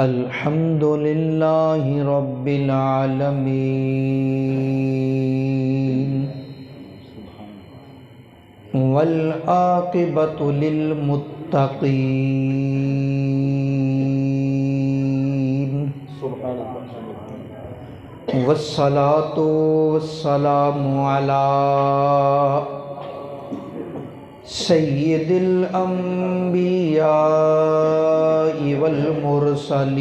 الحمد للہ رب العالمین والعاقبۃ للمتقین والصلاۃ والسلام علی سید الانبیاء والمرسلین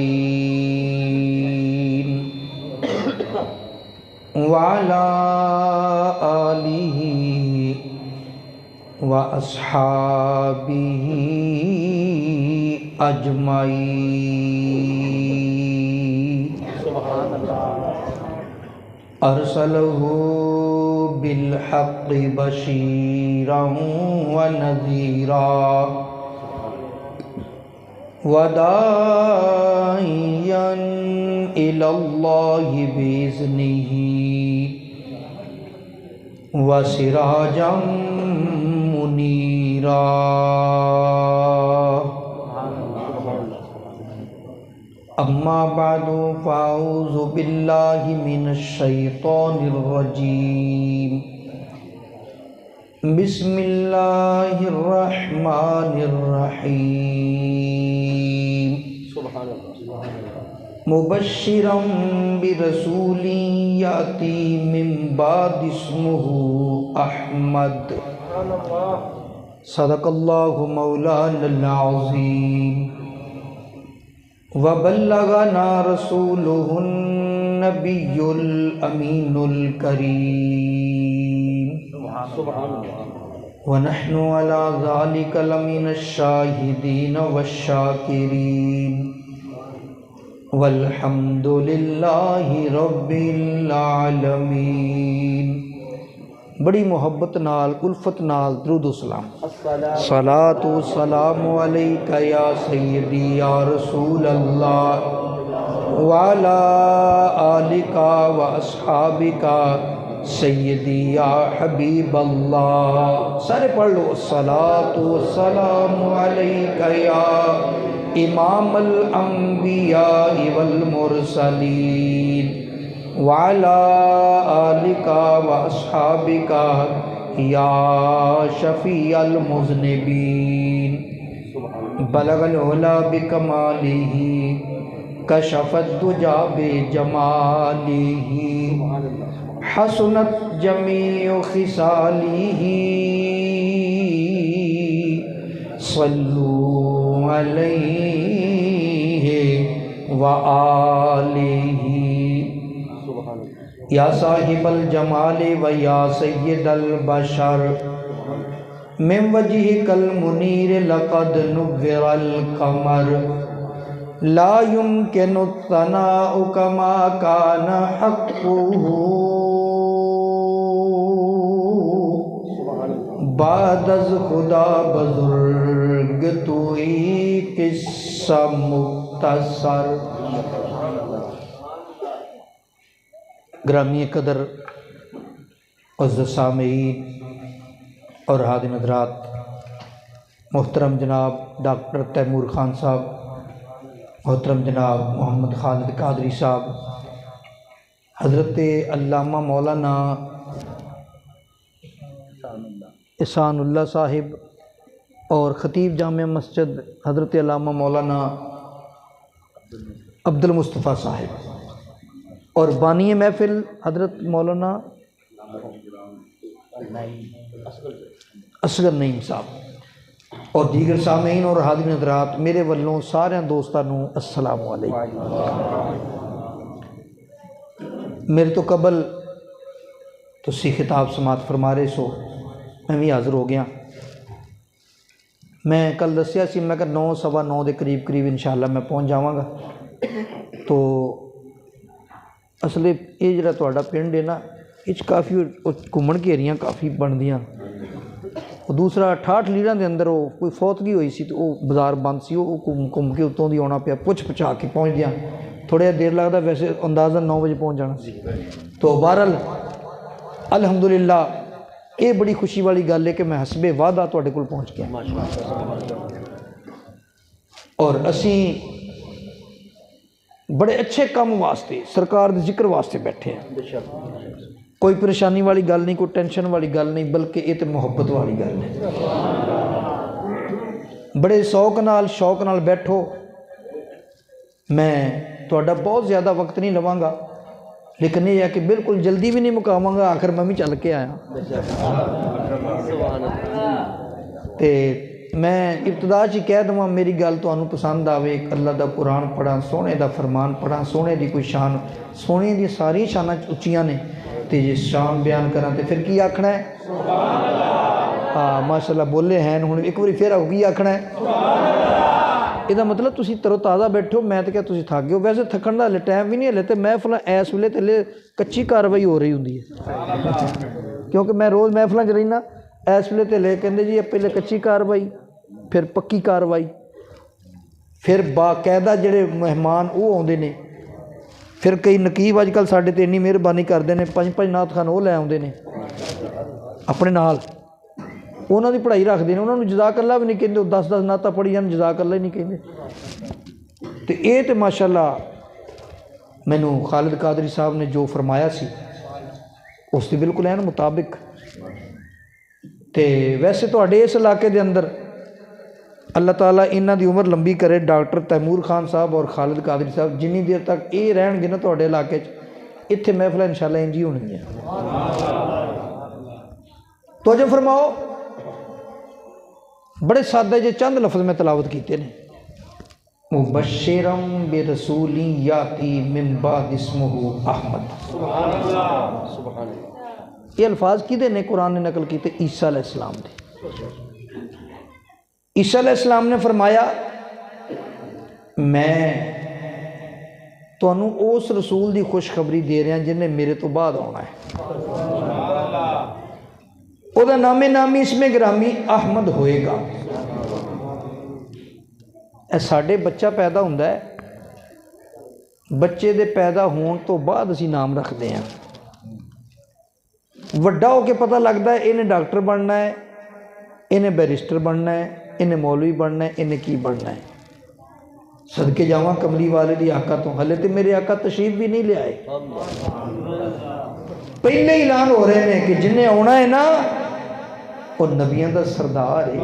وعلی آلہ واصحابہ اجمعین۔ ارسلہ بالحق بشیرا ونذیرا وداعیا الی اللہ بإذنہ وسراجا منیرا۔ اما بعد فاعوذ باللہ من الشیطان الرجیم۔ بسم اللہ الرحمن الرحیم۔ مبشرا برسول یاتی من بعد اسمہ احمد۔ صدق اللہ مولانا العظیم۔ وبلغنا رسوله النبی الامین الکریم ونحن على ذلك لمن الشاہدین والشاکرین والحمد للہ رب العالمین۔ بڑی محبت نال الفت نال درود و سلام۔ صلاۃ و سلام علیکہ یا سیدی یا رسول اللہ وعلی آلکہ و اصحابکہ سیدی یا حبیب اللہ۔ سارے پڑھ لو۔ صلاۃ و سلام علیکہ یا امام الانبیاء والمرسلین وعلی آلکہ واصحابکہ یا شفیع المذنبین۔ بلغ العلا بکمالہ کشف الدجی بجمالہ حسنت جمیع خصالہ صلوا علیہ وآلہ۔ یا صاحب الجمال و یا سید البشر من وجہک المنیر لقد نور القمر لا يمکن الثناء کما کان حقہ بعد از خدا بزرگ توئی قصہ مختصر۔ گرامی قدر عزیز سامعین اور حاضرین حضرات، محترم جناب ڈاکٹر تیمور خان صاحب، محترم جناب محمد خالد قادری صاحب، حضرت علامہ مولانا احسان اللہ صاحب اور خطیب جامع مسجد حضرت علامہ مولانا عبد المصطفیٰ صاحب اور بانی محفل حضرت مولانا اصغر نعیم صاحب اور دیگر سامعین اور حاضرین حضرات، میرے والوں سارے دوستانوں السلام علیکم۔ میرے تو قبل تسی خطاب سماعت فرما رہے سو، میں بھی حاضر ہو گیا۔ میں کل دسیا سی میں کہ 9 سوا 9 دے قریب انشاءاللہ میں پہنچ جاواں گا۔ تو اصل یہ جڑا تہاڈا پنڈ ہے نا، اس کافی گھومن گھیریاں کافی بندیاں۔ دوسرا 68 لیڈراں دے اندر وہ کوئی فوتگی ہوئی سی تو وہ بازار بند سی، وہ گھوم کے اتوں دی آنا پیا، پوچھ پچھا کے پہنچ دیا۔ تھوڑا دیر لگتا، ویسے اندازہ 9 بجے پہنچ جانا سی۔ تو بہرحال الحمدللہ یہ بڑی خوشی والی گل ہے کہ میں حسب وعدہ تواڈے کول پہنچ گیا۔ اور اسی بڑے اچھے کام واسطے سرکار دے ذکر واسطے بیٹھے ہیں. کوئی پریشانی والی گل نہیں, کوئی ٹینشن والی گل نہیں, بلکہ یہ تو محبت والی گل ہے. بڑے شوق نال بیٹھو. میں تہاڈا بہت زیادہ وقت نہیں لواں گا, لیکن یہ ہے کہ بالکل جلدی بھی نہیں مکاواں گا, آخر میں بھی چل کے آیا. تے میں ابتدا ہی کہہ دواں میری گل تمہیں پسند آوے, اللہ دا قرآن پڑھا, سونے دا فرمان پڑھا, سونے دی کوئی شان, سونے دی ساری شاناں اچیاں نے, تے جے شان بیان کراں تے پھر کی آکھنا ہے؟ ہاں ماشاء اللہ بولے ہیں. ہوں ایک باری پھر کی آکھنا ہے؟ یہ مطلب تسی ترو تازہ بیٹھو. میں تو کیا تسی تھک گئے ہو؟ ویسے تھکن دا ہلے ٹائم بھی نہیں, ہلے تے محفل اس ویلے تے کچی کاروائی ہو رہی ہوندی ہے, کیونکہ میں روز محفلاں چ رہنا. اس ویلے تے لے کہندے جی پہلے کچی کاروائی, پھر پکی کاروائی, پھر باقاعدہ جڑے مہمان وہ آتے ہیں. پھر کئی نقیب اج کل ساڈے تے انی مہربانی کرتے ہیں, 5 نعت خان وہ لے آتے ہیں اپنے نال, انہوں دی پڑھائی رکھتے ہیں. انہوں نے جزاک اللہ بھی نہیں کہتے, 10 نعتاں پڑھی جان جزاک اللہ ہی نہیں کہتے. تو یہ تو ماشاء اللہ مینوں خالد قادری صاحب نے جو فرمایا سی اس کے بالکل این مطابق. تے ویسے تواڈے اس علاقے دے اندر اللہ تعالیٰ انہاں دی عمر لمبی کرے, ڈاکٹر تیمور خان صاحب اور خالد قادری صاحب جنی دیر تک یہ رہن گے نا تواڈے علاقے اتنے محفل انشاءاللہ انج ہی ہونی ہے. توجہ فرماؤ, بڑے سادہ جے چند لفظ میں تلاوت کیتے ہیں. مبشرم برسول یاتی من بعد اسمہ احمد. سبحان اللہ. یہ الفاظ کدے نے قرآن نے نقل کیتے؟ عیسیٰ علیہ السلام دے. عیسیٰ علیہ السلام نے فرمایا میں تانوں اس رسول دی خوشخبری دے رہا جن نے میرے تو بعد آنا ہے. او دا نام نامی اسم گرامی احمد ہوئے گا. اے ساڈے بچہ پیدا ہوندا ہے, بچے دے پیدا ہون تو بعد اسی نام رکھتے ہیں. وڈا ہو کے پتہ لگتا ہے انہیں ڈاکٹر بننا ہے, انہیں بیرسٹر بننا ہے, انہیں مولوی بننا ہے, انہیں کی بننا ہے. صدقے جاواں کملی والے دی آقا تو, ہلے تے میرے آقا تشریف بھی نہیں لے آئے. پہلے اعلان ہو رہے ہیں کہ جنہیں آنا ہے نا وہ نبیاں دا سردار ہے.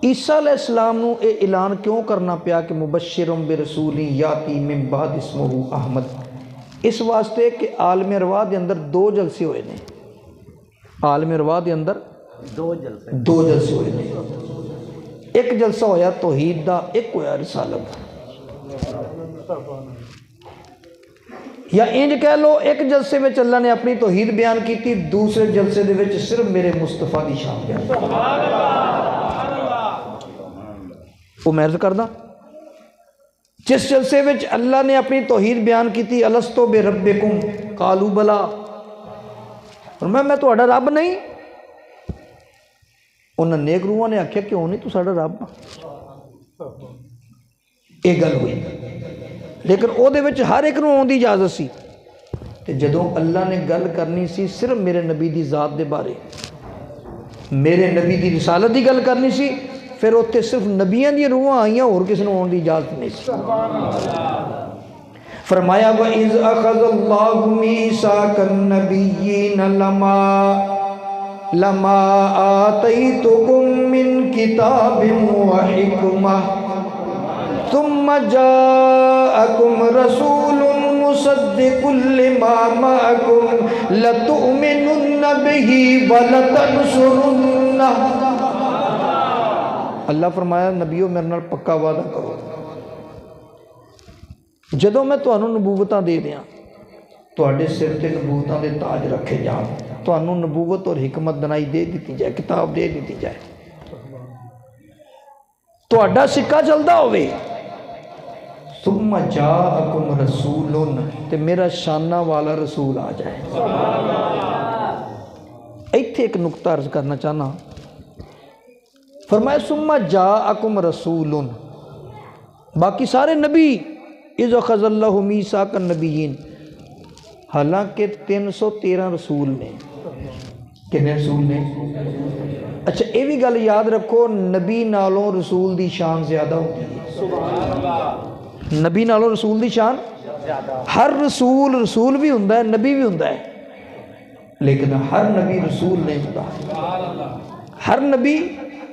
عیسیٰ علیہ السلام نو اے اعلان کیوں کرنا پیا کہ مبشرم برسول یاتی من بعد اسمہ احمد؟ اس واسطے کہ عالم ارواح دے اندر 2 جلسے ہوئے نے. عالم ارواح دے اندر 2 جلسے ہوئے نے. ایک جلسہ ہویا توحید دا, ایک ہویا رسالت. یا انج کہہ لو ایک جلسے میں اللہ نے اپنی توحید بیان کی تھی, دوسرے جلسے دے وچ صرف میرے مصطفیٰ دی شان بیان کی. وہ میں عرض کردہ جس جلسے وچ اللہ نے اپنی توحید بیان کی تھی, الستو بربکم قالوا بلا, اور میں تہاڈا رب نہیں. انہاں نیک روحاں نے آکھیا کیوں نہیں تو ساڈا رب. یہ گل ہوئی, لیکن او دے وچ ہر ایک نوں آن دی اجازت سی. تے جدوں اللہ نے گل کرنی سی صرف میرے نبی دی ذات دے بارے, میرے نبی دی رسالت دی گل کرنی سی, پھر اتنے صرف نبیاں دی روحاں آئیاں, اور کسی نے آن دی اجازت نہیں سی. فرمایا وَإِذْ أَخَذَ اللَّهُ مِيثَاقَ النَّبِيِّينَ لَمَا آتَيْتُكُم مِّن كِتَابٍ وَحِكْمَةٍ ثُمَّ جَاءَكُمْ رَسُولٌ مُصَدِّقٌ لِّمَا مَعَكُمْ لَتُؤْمِنُنَّ بِهِ وَلَتَنْصُرُنَّهُ. اللہ فرمایا نبیو میرے نال پکا وعدہ کرو, جدوں میں تانوں نبوتاں دے دیاں تواڈے سر تے نبوتاں دے تاج رکھے جان, تانوں نبوت اور حکمت دنائی دے دیتی جائے, کتاب دے دیتی جائے, تواڈا سکہ چلدا ہوے. ثم جاءکم رسول, تے میرا شانہ والا رسول آ جائے. ایتھے ایک نقطہ عرض کرنا چاہنا. فرمایا ثم جاءکم رسول, باقی سارے نبی اذ اخذ اللہ میثاق النبیین, حالانکہ 313 رسول نے. ਕਿੰਨੇ ਰਸੂਲ ਨੇ? ਅੱਛਾ ਇਹ ਵੀ ਗੱਲ ਯਾਦ ਰੱਖੋ, ਨਬੀ ਨਾਲੋਂ ਰਸੂਲ ਦੀ ਸ਼ਾਨ ਜ਼ਿਆਦਾ ਹੁੰਦੀ ਹੈ। ਸੁਭਾਨ ਅੱਲਾਹ। ਨਬੀ ਨਾਲੋਂ ਰਸੂਲ ਦੀ ਸ਼ਾਨ ਜ਼ਿਆਦਾ। ਹਰ ਰਸੂਲ ਰਸੂਲ ਵੀ ਹੁੰਦਾ ਹੈ, ਨਬੀ ਵੀ ਹੁੰਦਾ ਹੈ, ਲੇਕਿਨ ਹਰ ਨਬੀ ਰਸੂਲ ਨਹੀਂ ਹੁੰਦਾ। ਹਰ ਨਬੀ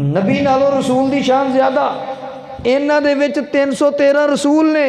ਨਬੀ ਨਾਲੋਂ ਰਸੂਲ ਦੀ ਸ਼ਾਨ ਜ਼ਿਆਦਾ। ਇਹਨਾਂ ਦੇ ਵਿੱਚ 313 ਰਸੂਲ ਨੇ,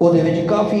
ਉਹਦੇ ਵਿੱਚ ਕਾਫੀ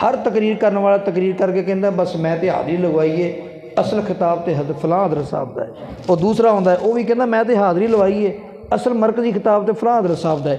ਹਰ ਤਕਰੀਰ ਕਰਨ ਵਾਲਾ ਤਕਰੀਰ ਕਰਕੇ ਕਹਿੰਦਾ ਬਸ ਮੈਂ ਤੇ ਹਾਜ਼ਰੀ ਲਗਵਾਈਏ, ਅਸਲ ਖਿਤਾਬ ਤੇ ਫਲਾਂ ਹਜ਼ਰਤ ਸਾਹਿਬ ਦਾ ਹੈ। ਉਹ ਦੂਸਰਾ ਹੁੰਦਾ ਉਹ ਵੀ ਕਹਿੰਦਾ ਮੈਂ ਤੇ ਹਾਜ਼ਰੀ ਲਵਾਈਏ, ਅਸਲ ਮਰਕਜ਼ੀ ਖਿਤਾਬ ਤੇ ਫਲਾਂ ਹਜ਼ਰਤ ਸਾਹਿਬ ਦਾ ਹੈ।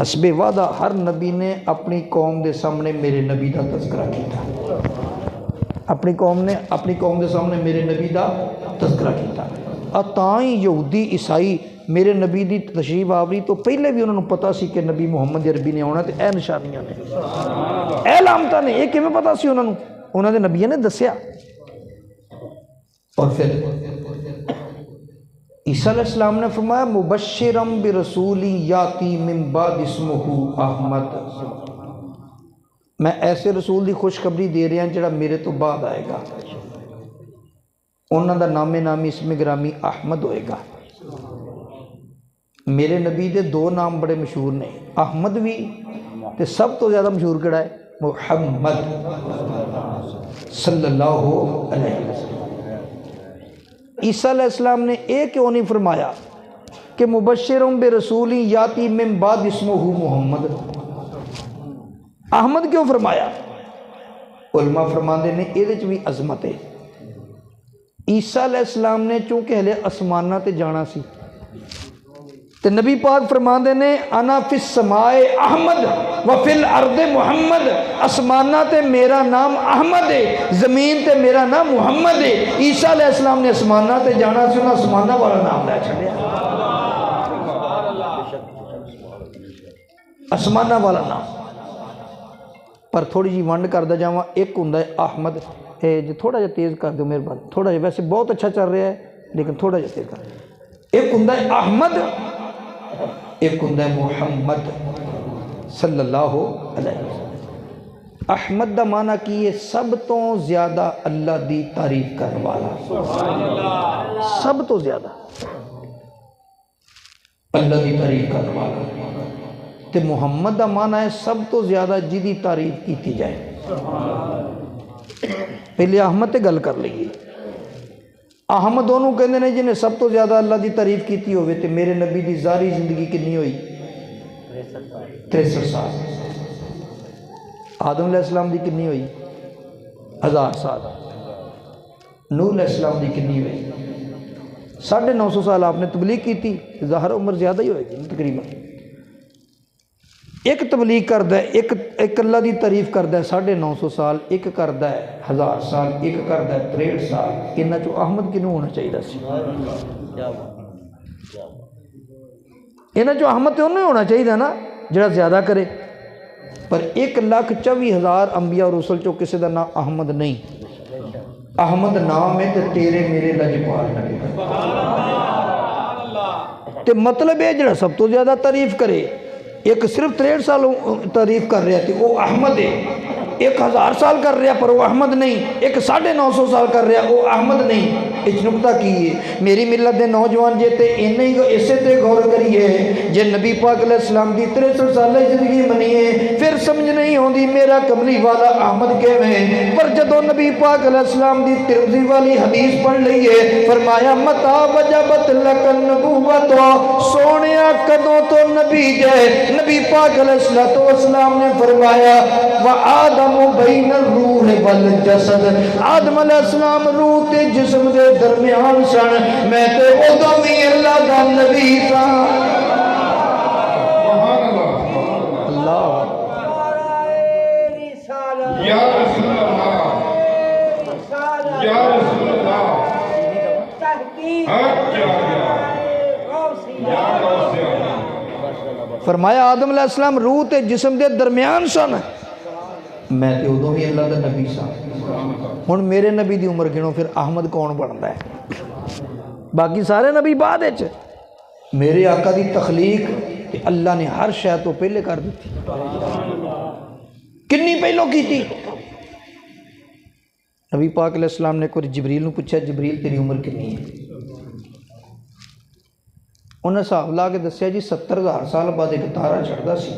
حسب وعدہ ہر نبی نے اپنی قوم دے سامنے میرے نبی دا تذکرہ کیتا، اپنی قوم دے سامنے میرے نبی دا تذکرہ کیتا۔ تاں ہی یہودی عیسائی میرے نبی دی تشریف آوری تو پہلے بھی انہوں نے پتہ سی کہ نبی محمد عربی نے آنا، تے اے نشانیاں نے، اے علامتاں نے، یہ کیویں پتہ سی انہوں دے نبیوں نے دسیا۔ اور پھر عیسیٰ علیہ السلام نے فرمایا مبشرم برسول یاتی من بعد اسمہ احمد، میں ایسے رسول دی خوشخبری دے رہا جڑا میرے تو بعد آئے گا، انہوں دا نام نامی اسم گرامی احمد ہوئے گا۔ میرے نبی دے دو نام بڑے مشہور نے، احمد بھی تے سب تو زیادہ مشہور کیڑا ہے محمد صلی اللہ علیہ وسلم۔ عیسیٰ علیہ السلام نے ایک کیوں نہیں فرمایا کہ مبشرم برسول یاتی من بعد اسمہ محمد، احمد کیوں فرمایا؟ علماء فرماندے نے یہ بھی عظمت ہے۔ عیسیٰ علیہ السلام نے چونکہ ہلے اسمانہ تے جانا سی تے نبی پاک فرماندے نے انا فی السماء احمد و فی الارض محمد، اسمانہ تے میرا نام احمد ہے، زمین تے میرا نام محمد ہے۔ عیسیٰ علیہ السلام نے اسمانہ تے جانا سی، انہاں اسمانہ والا نام لے چھڑیا، اسمانہ والا نام۔ پر تھوڑی جی ونڈ کردہ جاواں، ایک ہوندا ہے احمد، جی تھوڑا جا تیز کر دو مہربانی، تھوڑا جا، ویسے بہت اچھا چل رہا ہے لیکن تھوڑا جا تیز کر دو۔ ایک ہوندا ہے احمد، ایک ہوندا ہے محمد صلی اللہ علیہ وسلم۔ احمد دا معنی کی ہے سب تو زیادہ اللہ دی تعریف کرنے والا، سب تو زیادہ اللہ دی تعریف کرنے والا، تے محمد دا معنی ہے سب تو زیادہ جدی تعریف کیتی جائے۔ پہلے احمد تے گل کر لئیے۔ احمد دونوں کہندے نے جنہیں سب تو زیادہ اللہ دی تعریف کیتی ہوئے، تے میرے نبی دی ظاہری زندگی کنی ہوئی 63 سال، آدم علیہ السلام دی کنی ہوئی 1000 سال، نوح علیہ السلام دی کنی ہوئی 950 سال آپ نے تبلیغ کی تھی، ظاہر عمر زیادہ ہی ہوئے گی تقریباً۔ ایک تبلیغ کردہ ہے، ایک اللہ دی تعریف کردہ ہے 950 سال، ایک کردہ ہے 1000 سال، ایک کردہ ہے 63 سال۔ انہاں چو احمد کنوں ہونا چاہیے سی؟ انہاں چو احمد تو انہوں ہونا چاہیے نا جڑا زیادہ کرے۔ پر 1,24,000 انبیاء اور رسول چو کسی دا نام احمد نہیں، احمد نام ہے تے تیرے میرے لجپال نبی، تے مطلب ہے جڑا سب تو زیادہ تعریف کرے، ایک صرف 63 سال تعریف کر رہا تھی وہ احمد ہے، ایک 1000 سال کر رہا پر وہ احمد نہیں، ایک 950 سال کر رہا وہ احمد نہیں۔ اس نکتہ کی ہے میری ملت دے نوجوان جے تے اسے تے غور کریے، جے نبی پاک علیہ السلام دی 63 سال زندگی منیے پھر سمجھ نہیں ہوندی میرا کملی والا احمد کیویں۔ پر جدو نبی پاک علیہ السلام دی ترمذی والی حدیث پڑھ لئیے، فرمایا متا وجبت لک النبوت، سونیا کدوں تو نبی جائے۔ نبی پاک علیہ السلام نے فرمایا وآدم بین الروح والجسد، آدم علیہ السلام روح تے جسم دے درمیان سن، میں تے ادوں بھی اللہ دا نبی سا۔ اللہ یا رسول اللہ، یا رسول اللہ، فرمایا آدم علیہ السلام روح تے جسم دے درمیان سن، میں تے ادوں بھی اللہ دا نبی سا۔ ہن میرے نبی دی عمر گنو، پھر احمد کون بنتا ہے؟ باقی سارے نبی بعد وچ، میرے آقا دی تخلیق تے اللہ نے ہر شے تو پہلے کر دیتی، کنی پہلو کی تھی۔ نبی پاک علیہ السلام نے کوئی جبریل نو پوچھا جبریل تیری عمر کنی ہے؟ انہیں حساب لا کے دسیا جی 70,000 سال بعد ایک تارا چڑھتا سی،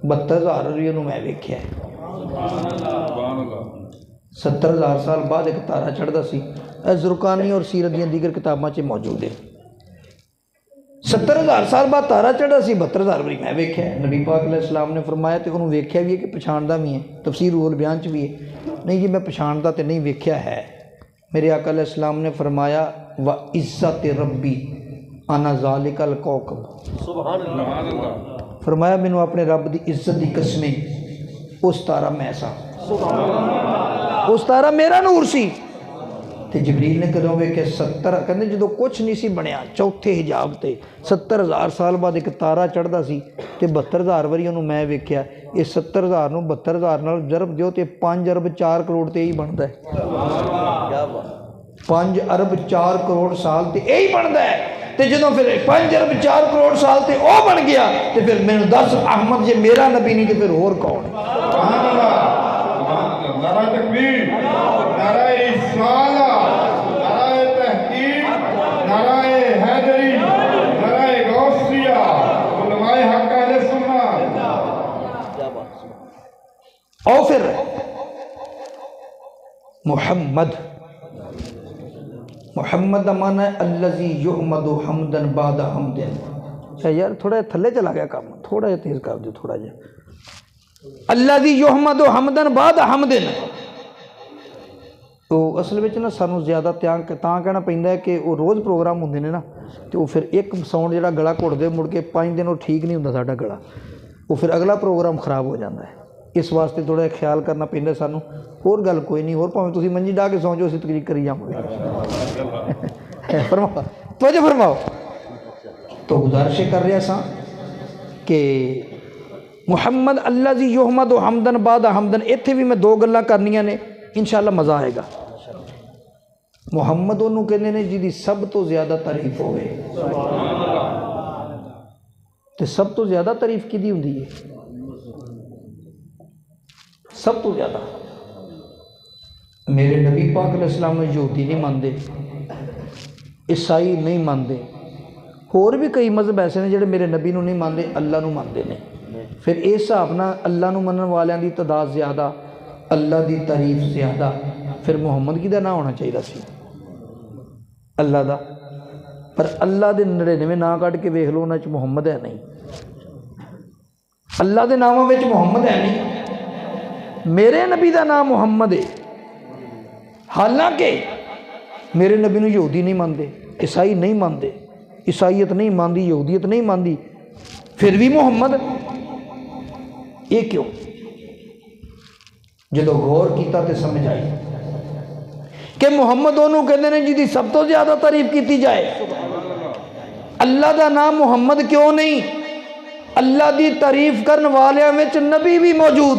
72,000 بھی انہوں میں ویکھیا ہے، 70,000 سال بعد ایک تارا چڑھتا سی۔ زرقانی اور سیرت دیاں دیگر کتاباں چ موجود ہے، 70,000 سال بعد تارا چڑھا سی، 72,000 بھی میں ویکھیا ہے۔ نبی پاک علیہ السلام نے فرمایا تے انہوں ویکھیا بھی ہے کہ پچھاندہ بھی ہے، تفسیر روح البیان چ بھی ہے، نہیں جی میں پچھاندہ تے نہیں ویکھیا ہے۔ میرے آقا علیہ السلام نے فرمایا وَعِزَّتِ رَبِّ انا ذالک الکوکب، فرمایا مینوں اپنے رب دی عزت دی قسمیں اس تارا میں سا اس تارا میرا نور سی تے جبریل نے کدوں ویکھیا 70 کہندے جدوں کچھ نہیں سی بنیا چوتھے حجاب تے 70,000 سال بعد ایک تارا چڑھدا سی تے 72,000 واری انہوں میں ویکھیا یہ 70,000 نوں 72,000 نال ضرب دیو تے 5 ارب 4 کروڑ تے یہی بندا ہے 5 ارب 4 کروڑ سال تے یہی بندا ہے تے جدوں پھر 5 ارب 4 کروڑ سال تے او بن گیا تے پھر مینوں دس احمد جے میرا نبی نہیں تے پھر اور کون ہے؟ سبحان اللہ، نعرہ تکبیر، نعرہ رسالہ، نعرہ تحقیق، نعرہ حیدری، نعرہ غوثیہ، علماء حق اہل سنت۔ اور پھر محمد کا معنی ہے الذی یحمد حمدا بعد حمد۔ یار تھوڑا تھلے چلا گیا کام، تھوڑا جہا تیز کر دو تھوڑا جہا۔ الذی یحمد حمدا بعد حمد، تو اصل میں نا سانوں زیادہ تاں کہنا پیندا ہے کہ وہ روز پروگرام ہوندے نے نا تو وہ پھر ایک ساؤنڈ جڑا گلا گھٹ دے مڑ کے 5 دن وہ ٹھیک نہیں ہوندا ساڈا گلا، وہ پھر اگلا پروگرام خراب ہو جاتا ہے۔ اس واسطے تھوڑا خیال کرنا پیندا سانوں۔ اور گل کوئی نہیں، اور بھاویں تسی منجی ڈا کے سو جاؤ، اسی تقریر کری جاواں گے۔ فرماؤ توجہ فرماؤ۔ تو گزارش کر رہا سا کہ محمد الذی یحمد حمدا بعد حمدا، ایتھے بھی میں 2 گلاں کرنیاں نے، انشاءاللہ مزہ آئے گا۔ محمد انہوں کہنے نے جی دی سب تو زیادہ تعریف ہوئے، تو سب تو زیادہ تعریف کی دی ہوندی ہے؟ سب تو زیادہ میرے نبی پاک علیہ السلام نے یہودی نہیں مانتے، عیسائی نہیں مانتے، اور بھی کئی مذہب ایسے نے جڑے میرے نبی نو نہیں مانتے، اللہ نو مانتے نے۔ پھر اس حساب نہ اللہ نو منن والیاں دی تعداد زیادہ، اللہ دی تعریف زیادہ، پھر محمد کی دا نہ ہونا چاہیے سی اللہ دا، پر اللہ دے 99 نا کٹ کے ویکھ لو انہاں وچ محمد ہے نہیں، اللہ دے ناماں وچ محمد ہے نہیں۔ میرے نبی دا نام محمد ہے، حالانکہ میرے نبی نو یہودی نہیں مانتے، عیسائی نہیں مانتے، عیسائیت نہیں مانتی، یہودیت نہیں مانتی، پھر بھی محمد۔ یہ کیوں؟ جدو غور کیتا تے سمجھ آئی کہ محمد انہوں کہتے ہیں جی دی سب تو زیادہ تعریف کیتی جائے، اللہ دا نام محمد کیوں نہیں؟ اللہ دی تعریف کرن والیاں وچ نبی بھی موجود،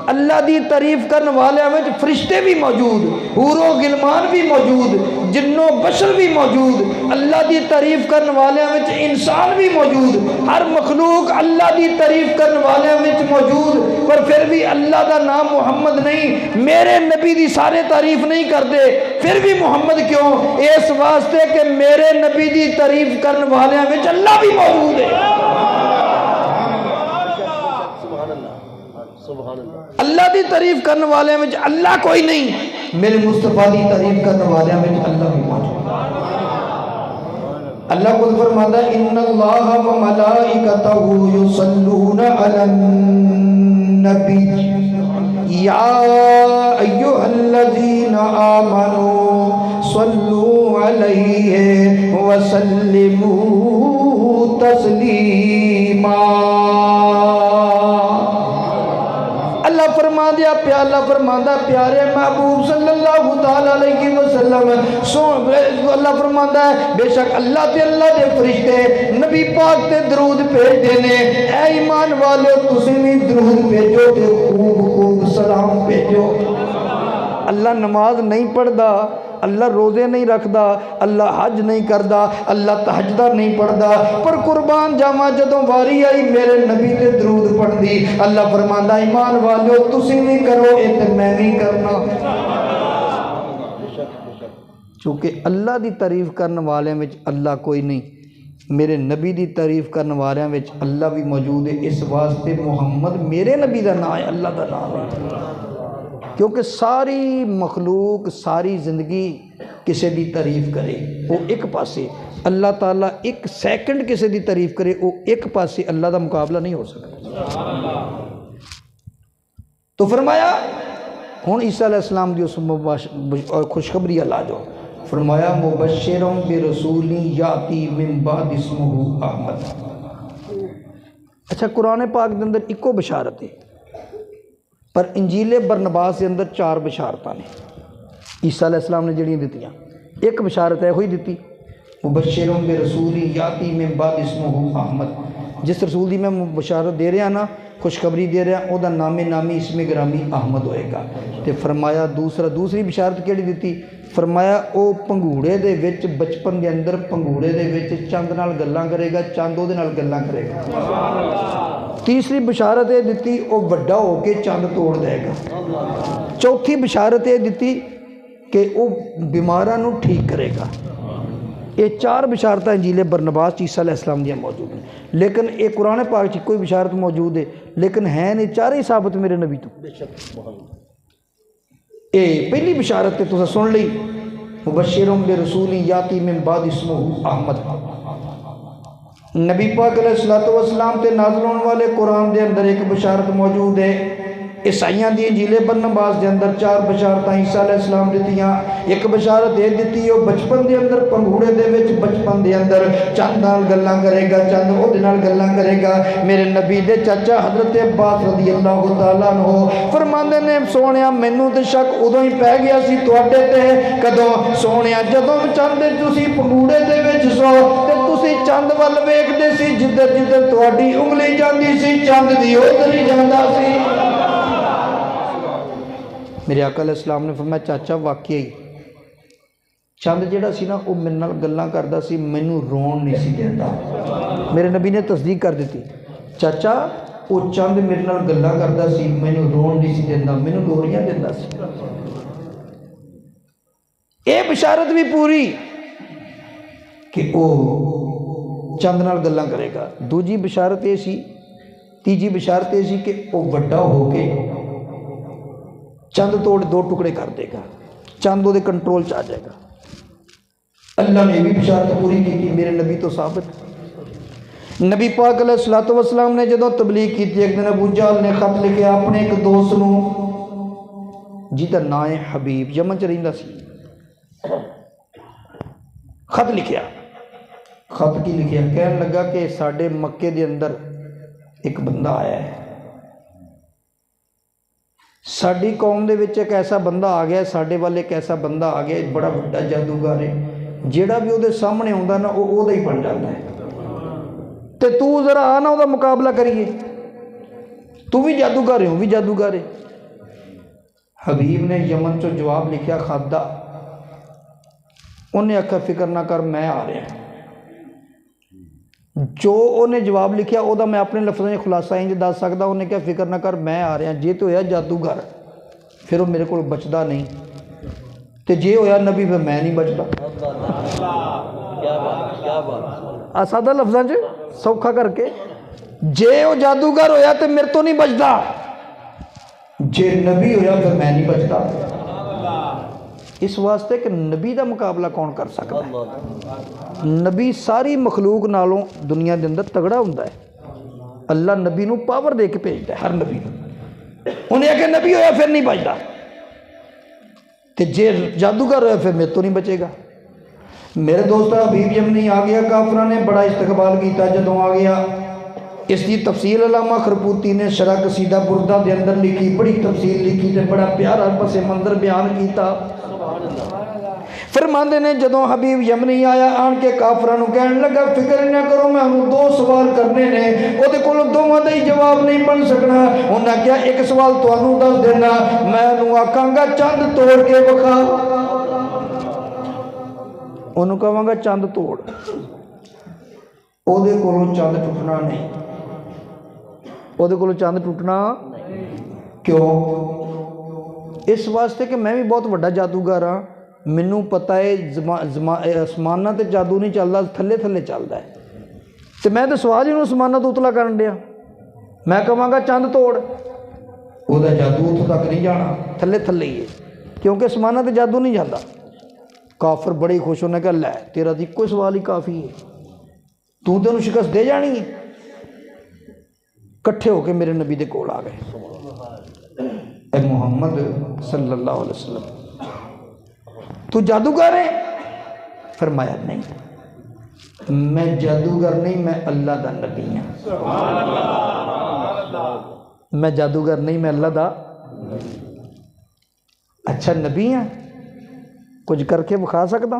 اللہ دی تعریف کرن والیاں وچ فرشتے بھی موجود، حور و غلمان بھی موجود، جن و بشر بھی موجود، اللہ دی تعریف کرن والیاں وچ انسان بھی موجود، ہر مخلوق اللہ دی تعریف کرن والیاں وچ موجود، پر پھر بھی اللہ دا نام محمد نہیں۔ میرے نبی دی سارے تعریف نہیں کرتے، پھر بھی محمد کیوں؟ اس واسطے کہ میرے نبی دی تعریف کرن والیاں وچ اللہ بھی موجود ہے۔ اللہ دی تعریف کرنے والے میں اللہ کوئی نہیں، میرے مصطفیٰ دی تعریف کرنے والے میں اللہ بھی موجود۔ اللہ خود فرماتا ہے ان اللہ و ملائکتہ یصلون علی النبی یا ایھا الذین آمنوا صلوا علیہ وسلموا تسلیما۔ اللہ فرما دیا اللہ فرماندہ پیارے محبوب صلی اللہ تعالیٰ علیہ وسلم، اللہ فرماندہ ہے بے شک اللہ تے اللہ دے فرشتے نبی پاک تے درود بھیج دینے، اے ایمان والے تسی بھی درود بھیجو تے خوب خوب سلام بھیجو۔ اللہ نماز نہیں پڑھدا، اللہ روزے نہیں رکھدا، اللہ حج نہیں کردا، اللہ تہجدہ نہیں پڑھدا، پر قربان جاواں جدوں واری آئی میرے نبی تے درود پڑھ دی، اللہ فرماندا ایمان والو تسی بھی کرو اے تے میں بھی کرنا۔ چونکہ اللہ دی تعریف کرن والیاں وچ اللہ کوئی نہیں، میرے نبی دی تعریف کرن والیاں وچ اللہ بھی موجود ہے، اس واسطے محمد میرے نبی دا نام ہے، اللہ دا نام ہے۔ کیونکہ ساری مخلوق ساری زندگی کسی دی تعریف کرے وہ ایک پاسے، اللہ تعالیٰ ایک سیکنڈ کسی دی تعریف کرے وہ ایک پاسے، اللہ دا مقابلہ نہیں ہو سکتا۔ تو فرمایا ہن عیسیٰ علیہ السلام دی اس خوشخبری اللہ جو فرمایا مبشرم برسول یاتی من بعد اسمہ احمد، اچھا قرآن پاک کے اندر ایکو بشارت ہے، پر انجیل برنباس کے اندر 4 بشارتاں نے عیسیٰ علیہ السلام نے جڑیاں دتیاں۔ ایک بشارت ہے ہوئی دیتی مبشر برسول یاتی من بعد اسمہ احمد، جس رسول دی میں بشارت دے رہا نا، خوشخبری دے رہا، او دا نامی اسم گرامی احمد ہوئے گا۔ تے فرمایا دوسری بشارت کیڑی دیتی؟ فرمایا او پنگوڑے دے وچ بچپن دے اندر پنگوڑے دے وچ چند نال گلاں کرے گا، چند او دے نال گلاں کرے گا۔ تیسری بشارت یہ دیتی او وڈا ہو کے چند توڑ دے گا۔ چوتھی بشارت یہ دیتی کہ او بیماراں نو ٹھیک کرے گا۔ یہ 4 بشارتیں انجیل برنباس عیسیٰ علیہ السلام دیا موجود ہیں، لیکن یہ قرآن پاک چ کوئی بشارت موجود ہے لیکن ہیں نہیں 4 ہی ثابت میرے نبی تو۔ یہ پہلی بشارت تے تساں سن لی مبشر برسول یاتی من بعد اسمہ احمد۔ نبی پاک علیہ السلام تے نازل ہونے والے قرآن دے اندر ایک بشارت موجود ہے۔ عیسائیاں دی انجیل برنباس دے اندر 4 بشارتاں عیسیٰ علیہ السلام دیتیاں۔ ایک بشارت یہ دیتی وہ بچپن دے اندر پنگوڑے دے وچ بچپن دے اندر چند نال گلاں کرے گا، چند او دے نال گلاں کرے گا۔ میرے نبی دے چاچا حضرت عباس رضی اللہ تعالیٰ عنہ فرماندے نے سونیا مینوں تے شک ادوں ہی پہ گیا سی تواڈے تے، کدوں سونیا جدوں چند تسی پنگوڑے دے وچ سو تے تسی چند ول ویکھدے سی، جدھر جدھر تواڈی انگلی جاندی سی چند دی ادھر ہی جاندا سی۔ میرے آقا علیہ السلام نے فرمایا چاچا واقعی چند جڑا سی نا وہ میرے نال گلاں کردا سی، مینوں رون نہیں سی دیندا۔ میرے نبی نے تصدیق کر دیتی چاچا وہ چند میرے نال گلاں کردا سی، مینوں رون نہیں سی دیندا، مینوں لوریاں دیندا سی۔ اے بشارت بھی پوری کہ وہ چند نال گلاں کرے گا۔ دوجی بشارت یہ سی، تیجی بشارت یہ سی کہ وہ وڈا ہو کے چند توڑ 2 ٹکڑے کر دے گا، چند وہ دے کنٹرول چاہ جائے گا۔ اللہ نے بھی بشارت پوری کی میرے نبی تو ثابت۔ نبی پاک علیہ السلام نے جدوں تبلیغ کی تھی، ایک دن ابو جہل نے خط لکھیا اپنے ایک دوست نو جیتا نام ہے حبیب، یمن چ رہندا سی۔ خط لکھیا، خط کی لکھیا؟ کہنے لگا کہ ساڈے مکے دے اندر ایک بندہ آیا ہے، ساڈی قوم دے وچ ایک ایسا بندہ آ گیا، ساڈے والے ایک ایسا بندہ آ گیا، بڑا بڑا جادوگر ہے، جیڑا بھی وہ دے سامنے ہوندا نا وہ ہی بن جاتا ہے، تے تو ذرا آنا وہ مقابلہ کریے، تو بھی جادوگر ہے، وہ بھی جادوگر ہے۔ حبیب نے یمن چو جواب لکھیا خط دا، انہیں آکھا فکر نہ کر میں آ رہا ہوں۔ جو انہیں جواب لکھیا او دا میں اپنے لفظوں میں خلاصہ انج دس سکدا، انہیں کہا فکر نہ کر میں آ رہا ہوں، جے تو ہویا جادوگر پھر وہ میرے کو بچدا نہیں، تے جے ہویا نبی پھر میں نہیں بچدا۔ سادہ لفظاں چ سوکھا کر کے، جے وہ جادوگر ہویا تے میرے تو نہیں بچدا، جے نبی ہویا پھر میں نہیں بچدا۔ اس واسطے کہ نبی دا مقابلہ کون کر سکتا ہے؟ نبی ساری مخلوق نالوں دنیا دے اندر تگڑا ہوندا ہے۔ اللہ نبی نو پاور دے کے بھیجدا ہے، ہر نبی نو۔ انہیں کہ نبی ہویا پھر نہیں بچدا، تے جے جادوگر ہویا پھر میرے تو نہیں بچے گا۔ میرے دوست حبیب یمنی آ گیا، کافراں نے بڑا استقبال کیتا جدوں آ گیا۔ اس کی تفصیل علامہ خرپوتی نے شرح قصیدہ بردہ دے اندر لکھی، بڑی تفصیل لکھی تے بڑا پیارا پس منظر بیان کیتا۔ فرماندے نے جدوں حبیب یمنی آیا آن کے کافراں نو کہن لگا فکر نہ کرو، میں ہوں 2 سوال کرنے نے، او دے کول دوواں دا ہی جواب نہیں بن سکنا۔ انہاں کہا ایک سوال تانوں دس دینا، میں انہوں آکھاں گا چند توڑ کے وکھا، انہوں کہاں گا چند توڑ، او دے کولوں چند ٹوٹنا نہیں، او دے کولوں چند ٹوٹنا کیوں؟ اس واسطے کہ میں بھی بہت بڑا جادوگر ہاں، مینوں پتہ ہے آسماناں تے جادو نہیں چلدا، تھلے تھلے چلدا ہے، تے میں تے سوال ہی انہوں آسماناں تو اتلا کرن دیا، میں کہاں گا چند توڑ، وہ دا جادو اتوں تک نہیں جانا، تھلے تھلے ہی ہے، کیونکہ آسماناں تے جادو نہیں جاتا۔ کافر بڑے خوش ہونے کہ لے تیرا تو کوئی سوال ہی کافی ہے، تو تے انہوں شکست دے جانی ہے۔ کٹھے ہو کے میرے نبی دے کول آ گئے، اے محمد صلی اللہ علیہ وسلم تو جادوگر ہے؟ فرمایا نہیں، میں جادوگر نہیں، میں اللہ دا نبی ہوں۔ میں جادوگر نہیں، میں اللہ دا اچھا نبی ہاں، کچھ کر کے بکھا سکتا۔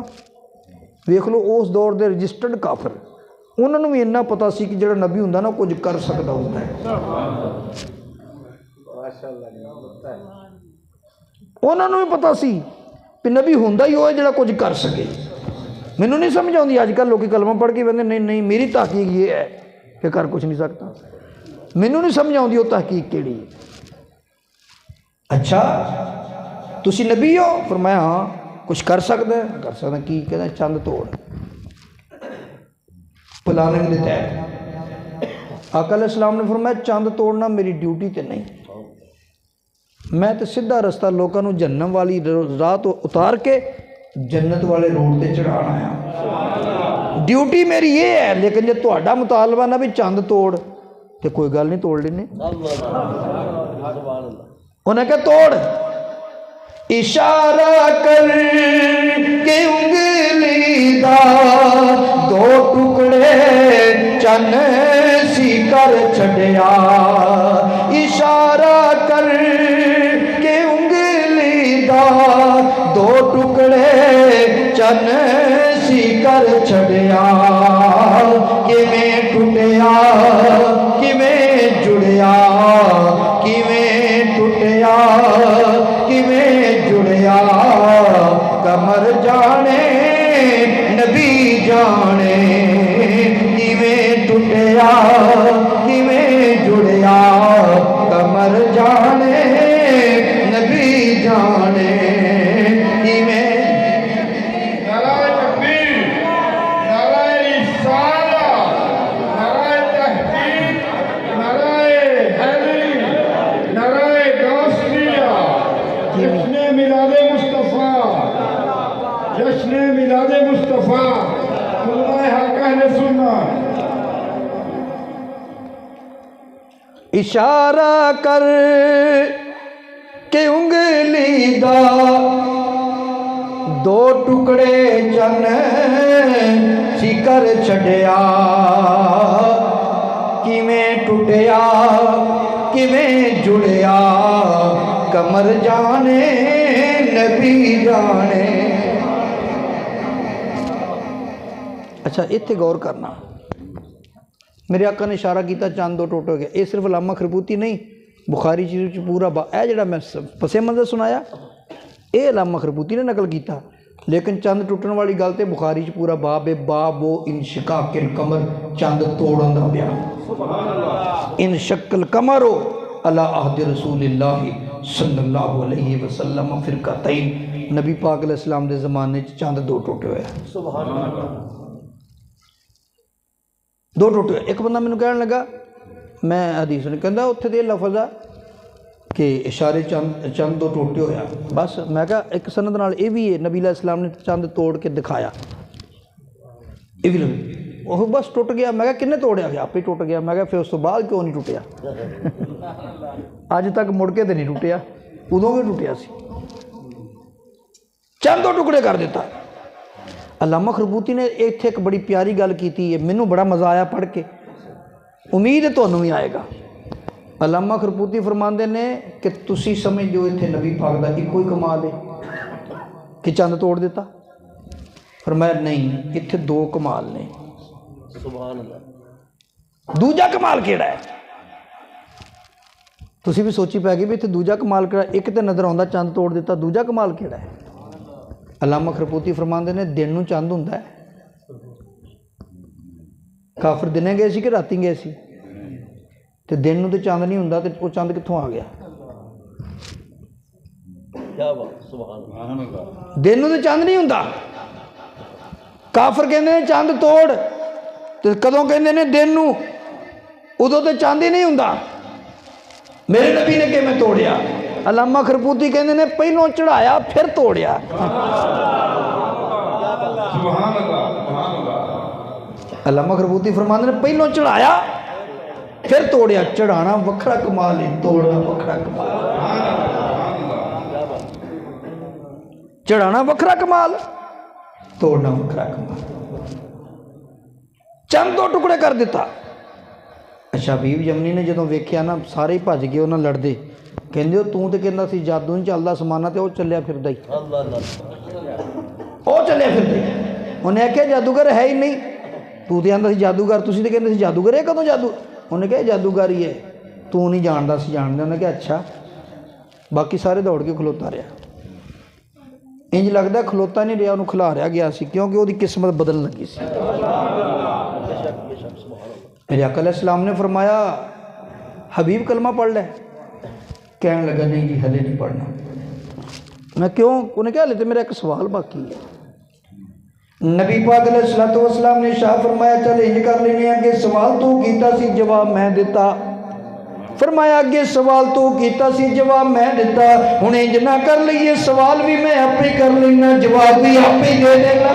ویکھ لو اس دور دے رجسٹرڈ کافر، انہوں نے بھی اتنا پتا سی کہ جڑا نبی ہوں نا کچھ کر سکتا ہوتا ہے۔ انہوں نے بھی پتا سی کہ نبی ہوں ہی وہ ہے جڑا کچھ کر سکے۔ مینوں نہیں سمجھ آتی اج کل لوگ کلمہ پڑھ کے کہتے نہیں نہیں میری تحقیق یہ ہے کہ کر کچھ نہیں سکتا۔ مینوں نہیں سمجھ آتی وہ تحقیق کیڑی ہے۔ اچھا تسی نبی ہو؟ فرمایا ہاں۔ کچھ کر سکتا ہے؟ کر سکتا کی؟ کہتے ہیں چند توڑ پلاننگ دے تحت۔ آقا علیہ السلام نے فرمایا چند توڑنا میری ڈیوٹی تے نہیں، میں تے سیدھا رستہ لوگوں کو جہنم والی راہ تو اتار کے جنت والے روڈ تے چڑھانا ہے۔ ڈیوٹی میری یہ ہے، لیکن جب تہاڈا مطالبہ نہ بھی چند توڑ تو کوئی گل نہیں، توڑ لینے۔ انہیں کہا توڑ، اشارہ کر کے انگلی دا دو ٹکڑے چن سی کر چھڈیا، اشارہ کر کے انگلی دا دو ٹکڑے چن سی کر چھڈیا، کیویں ٹوٹیا کیویں جڑیا، کیویں ٹوٹیا کیویں جڑیا، کمر جانے نبی جانے، کیویں ٹوٹیا کیویں جڑیا، کمر جانے نبی جانے، کیویں۔ نعرہ تکبیر، نعرہ رسالہ، نعرہ تحقیق، نعرہ حیدری، نعرہ غوثیہ، جشن میلاد مصطفیٰ، جشن میلاد مصطفیٰ، علماء حق اہل سنت۔ اشارہ کر کے انگلی دا دو ٹکڑے چن سی کر چھڈیا، کیویں ٹوٹیا کیویں جڑیا، کمر جانے نبی جانے۔ اچھا اتنے غور کرنا، میرے آقا نے اشارہ کیتا چند دو ٹوٹ ہو گیا۔ یہ صرف علامہ خربوتی نہیں، بخاری شریف پورا اے جڑا میں پس منظر سنایا اے علامہ خربوتی نے نقل کیتا، لیکن چند ٹوٹن والی گل تے بخاری پورا باب ہے، باب و انشقاق القمر، چند توڑن دا بیان۔ انشق القمر علی عہد رسول اللہ صلی اللہ علیہ وسلم فرقتین، نبی پاک علیہ السلام دے زمانے چند دو ٹوٹے ہوئے، سبحان اللہ، دو ٹوٹے۔ ایک بندہ میں نے کہنے لگا، میں حدیث نے کہندا اتھے دے لفظ ہے کہ اشارے چند دو ٹوٹے ہویا، بس میں کہا ایک سند نال یہ بھی ہے، نبی علیہ السلام نے چند توڑ کے دکھایا، یہ بھی لفظ وہ بس ٹوٹ گیا۔ میں کہا کنے توڑیا؟ گیا آپ ہی ٹوٹ گیا۔ میں کہا پھر اس تو بعد کیوں نہیں ٹوٹیا؟ اج تک مڑ کے تو نہیں ٹوٹیا، ادوں بھی ٹوٹیا سی، چند دو ٹکڑے کر دیتا۔ علامہ خربوتی نے ایتھے ایک بڑی پیاری گل کیتی ہے، مینوں بڑا مزہ آیا پڑھ کے، امید ہے تانوں بھی آئے گا۔ علامہ خربوتی فرماندے نے کہ تسی سمجھ جو اتنے نبی پاک دا ایک کوئی کمال ہے کہ چند توڑ دیتا؟ فرمایا نہیں، اتنے دو کمال نے، سبحان اللہ۔ دوجا کمال کیڑا ہے؟ تسی بھی سوچی پہ گئی بھی اتنے دوجا کمال کیڑا ہے؟ ایک تے نظر آندا چند توڑ دیتا، دوجا کمال کیڑا ہے؟ علامہ خربوتی فرماندے نے دن نو چند ہوندا ہے، کافر دنے گئے سی کہ راتی گئے سی؟ تے دن نو تے چند نہیں ہوندا، تے وہ چند کتھوں آ گیا؟ دن نو تے چند نہیں ہوندا، کافر کہندے نے چند توڑ، تے کدوں کہندے نے دن نو، ادوں تے چند ہی نہیں ہوندا۔ میرے نبی نے کہ میں توڑیا، علامہ خربوتی کہندے نے پہلوں چڑھایا پھر توڑیا۔ سبحان اللہ، سبحان اللہ۔ علامہ خربوتی فرماندے نے پہلوں چڑھایا پھر توڑیا۔ چڑھانا وکھرا کمال ہے، توڑنا وکھرا کمال ہے۔ چڑھانا وکھرا کمال، توڑنا وکھرا کمال۔ ਚੰਦ ਦੋ ਟੁਕੜੇ ਕਰ ਦਿੱਤਾ। ਅੱਛਾ ਹਬੀਬ ਯਮਨੀ ਨੇ ਜਦੋਂ ਵੇਖਿਆ ਨਾ ਸਾਰੇ ਹੀ ਭੱਜ ਗਏ ਉਹਨਾਂ ਲੜਦੇ, ਕਹਿੰਦੇ ਉਹ ਤੂੰ ਤੇ ਕਹਿੰਦਾ ਸੀ ਜਾਦੂ ਨਹੀਂ ਚੱਲਦਾ ਸਮਾਨਾ ਤੇ ਉਹ ਚੱਲਿਆ ਫਿਰਦਾ ਹੀ, ਉਹ ਚੱਲਿਆ ਫਿਰਦਾ ਹੀ। ਉਹਨੇ ਆਖਿਆ ਜਾਦੂਗਰ ਹੈ ਹੀ ਨਹੀਂ, ਤੂੰ ਤੇ ਆਂਦਾ ਸੀ ਜਾਦੂਗਰ, ਤੁਸੀਂ ਤੇ ਕਹਿੰਦੇ ਸੀ ਜਾਦੂਗਰ, ਇਹ ਕਦੋਂ ਜਾਦੂ? ਉਹਨੇ ਕਿਹਾ ਜਾਦੂਗਰ ਹੀ ਹੈ, ਤੂੰ ਨਹੀਂ ਜਾਣਦਾ ਸੀ ਜਾਣਦੇ। ਉਹਨੇ ਕਿਹਾ ਅੱਛਾ। ਬਾਕੀ ਸਾਰੇ ਦੌੜ ਕੇ ਖਲੋਤਾ ਰਿਹਾ। ਇੰਜ ਲੱਗਦਾ ਖਲੋਤਾ ਨਹੀਂ ਰਿਹਾ, ਉਹਨੂੰ ਖਿਲਾ ਰਿਹਾ ਗਿਆ ਸੀ, ਕਿਉਂਕਿ ਉਹਦੀ ਕਿਸਮਤ ਬਦਲਣ ਲੱਗੀ ਸੀ। میرے آقا علیہ السلام نے فرمایا حبیب کلمہ پڑھ لے، کہنے لگا نہیں جی ہلے نہیں پڑھنا۔ میں کیوں؟ انہیں کیا لیتے میرا ایک سوال باقی ہے۔ نبی پاک علیہ السلام نے شاہ فرمایا چل انج کر لینے آگے سوال تو کیتا سی جواب میں دیتا، فرمایا آگے سوال تو کیتا سی جواب میں دیتا، انہیں انج نہ کر لئیے سوال بھی میں آپ ہی کر لینا جواب بھی آپ ہی دے دینا۔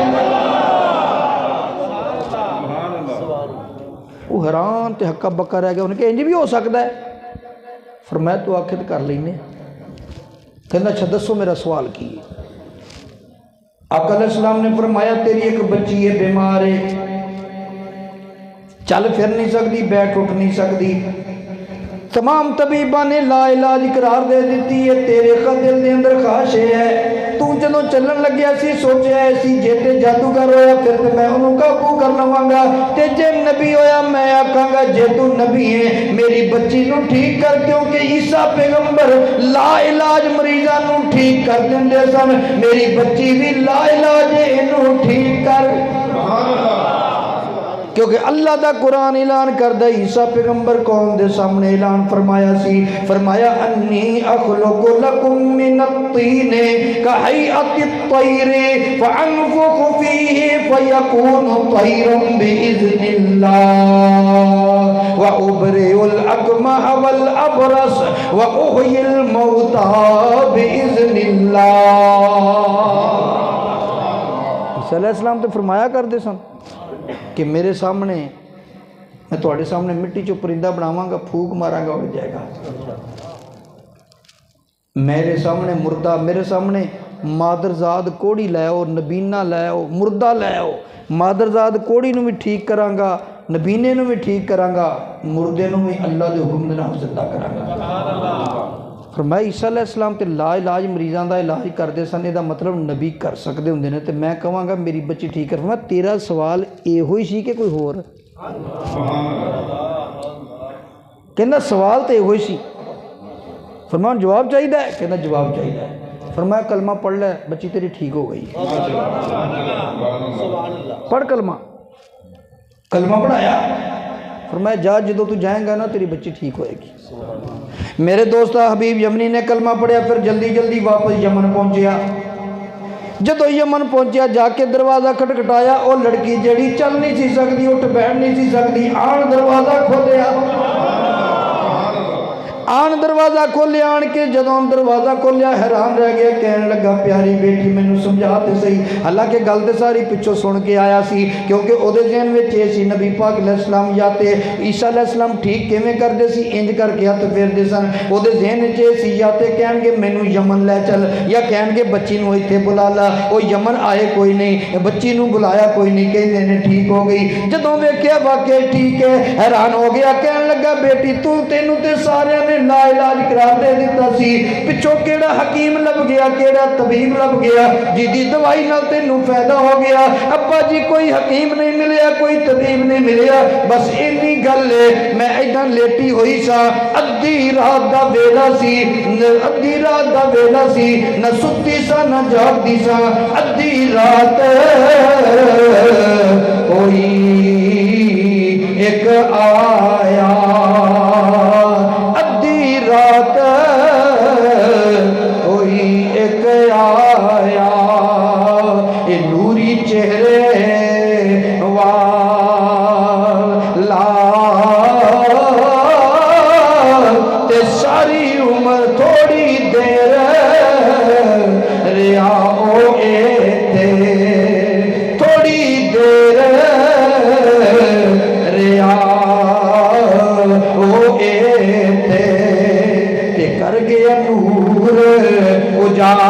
وہ حیران تے ہکا بکا رہ گیا، انہیں کہا انج بھی ہو سکتا ہے؟ فرمایا تو آخر کر لینے۔ کہنا اچھا دسو میرا سوال کی؟ آقا علیہ السلام نے فرمایا تیری ایک بچی ہے بیمار ہے، چل پھر نہیں سکتی، بیٹھ اٹھ نہیں سکتی، تمام طبیبہ نے لا علاج قرار دے دیتی ہے، تیرے دل دے اندر خواہش ہے، تو جدوں چلن لگیا سی سوچیا ایسی جے تے جادوگر ہویا پھر تے میں انہوں قابو کر لواں گا، تے جے نبی ہویا میں آکھاں گا جے تو نبی ہے میری بچی نو ٹھیک کر، کیونکہ عیسیٰ پیغمبر لا علاج مریضاں نو ٹھیک کر دیندے سن، میری بچی بھی لا علاج انہوں ٹھیک کر، کیونکہ اللہ دا قرآن اعلان کردہ عیسیٰ پیغمبر قوم دے سامنے اعلان فرمایا سی، فرمایا انی اخلق لکم من الطین کحیعت الطیر فانفخ فیہ فیکون طیرا بإذن اللہ وابرئ الاکمہ والابرص واحیی الموتى بإذن اللہ۔ عیسیٰ علیہ السلام تو فرمایا کر دے سن کہ میرے سامنے میں تواڈے سامنے مٹی چو پرندہ بناواں گا، پھوک ماراں گا اڑ جائے گا، میرے سامنے مردہ، میرے سامنے مادرزاد کوڑی لے آؤ، نبینہ لے آؤ، مردہ لے آؤ، مادرزاد کوڑی نو بھی ٹھیک کراں گا، نبینے نو بھی ٹھیک کراں گا، مردے نو بھی اللہ دے حکم دے نال زندہ کراں گا۔ فرمایا عیسیٰ علیہ السلام تے لا علاج مریضاں دا علاج کردے سن، یہ دا مطلب نبی کر سکدے ہوندے نے، تے میں کہاں گا میری بچی ٹھیک کر۔ فرمایا تیرا سوال اے ہوئی سی کہ کوئی ہور؟ کہنا سوال تے ہوئی سی۔ فرمایا جواب چاہیے ہے؟ کہنا جواب چاہیے ہے۔ فرمایا کلمہ پڑھ لے بچی تیری ٹھیک ہو گئی، پڑھ کلمہ۔ کلمہ پڑھایا، فرمایا جا جدو تو جائیں گا نا تیری بچی ٹھیک ہوئے گی۔ میرے دوست حبیب یمنی نے کلمہ پڑھیا، پھر جلدی جلدی واپس یمن پہنچیا۔ جدو یمن پہنچیا جا کے دروازہ کھٹکھٹایا، او لڑکی جیڑی چل نہیں سی سکتی، اٹھ بیٹھ نہیں سی سکتی، آن دروازہ کھولیا، آن دروازہ کھولیا، آن کے جدوں دروازہ کھولیا حیران رہ گیا، کہنے لگا پیاری بیٹی مینوں سمجھا تے صحیح، حالانکہ گل تے ساری پچھوں سن کے آیا سی، کیونکہ او دے ذہن وچ اے سی نبی پاک علیہ السلام یا تے عیسیٰ علیہ السلام ٹھیک کیویں کردے سی، انج کر کے ہاتھ پھیردے سن، او دے ذہن وچ اے سی یا تے کہن گے مینوں یمن لے چل، یا کہن گے بچی نوں ایتھے بلا لا، او یمن آئے کوئی نہیں، بچی نوں بلایا کوئی نہیں، کہندے نے ٹھیک ہو گئی۔ جدوں ویکھیا واقعی ٹھیک ہے، حیران ہو گیا، کہن لگا بیٹی تینوں تے سارے نے لا علاج قرار دے دیتا سی، پچھوں کیڑا حکیم لب گیا، کیڑا طبیب لب گیا جی دی دوائی نال تینوں فائدہ ہو گیا؟ ابا جی کوئی حکیم نہیں ملیا، کوئی طبیب نہیں ملیا، بس اینی گل ہے میں ایداں لیٹی ہوئی سا، ادھی رات دا ویلا سی، ادھی رات دا ویلا سی، نہ ستی سا نہ جاگدی سا، ادھی رات کوئی ایک آیا، رات کوئی ایک آیا، یہ نوری چہرے والا تے ساری عمر تھوڑی دیر ریا او اے تے تھوڑی دیر ریا او اے کر گیا نور اجالا۔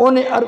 ਉਹਨੇ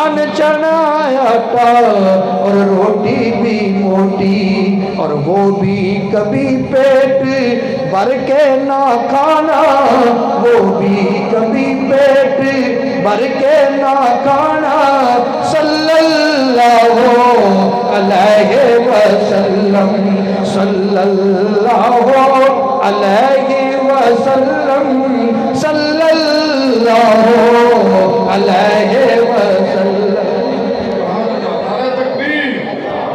ان چنا آٹا اور روٹی بھی موٹی اور وہ بھی کبھی پیٹ بھر کے نہ کھانا وہ بھی کبھی پیٹ بھر کے نہ کھانا صلی اللہ علیہ وسلم صلی اللہ علیہ وسلم صلی اللہ علیہ وسلم نعرہ تکبیر،